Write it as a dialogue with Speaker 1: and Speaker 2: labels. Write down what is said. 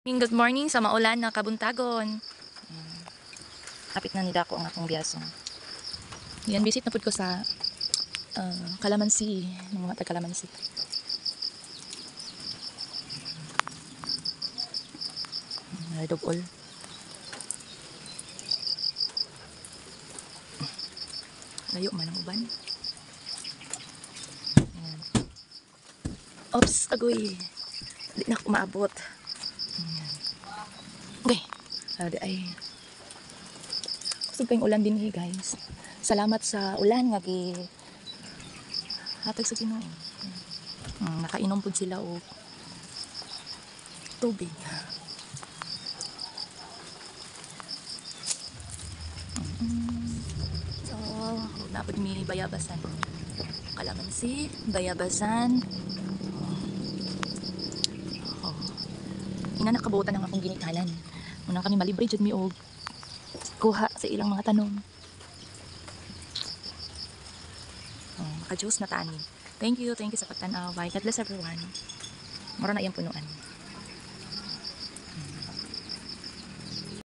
Speaker 1: Good morning sa maulan na kabuntagon. Kapit na nida ko ang akong biyasong. Yan, visit na pud ko sa Calamansi, ng mga taga-Calamansi. Dugol. Layo man ang uban. Ayan. Oops, agoy. Di na ako maabot. Okay. Ay. Kusog kayong ulan din guys. Salamat sa ulan nga hatag sa Ginoo. Nakainom pud sila og tubig. So, napod mi bayabasan. Calamansi, bayabasan. Ina nakabuotan ang akong ginikanan. Munang kami malibre jud mi og kuha sa ilang mga tanom. Maka-juice na tani. Thank you sa pagtanaw. Bye. God bless everyone. Mura na iyang punuan.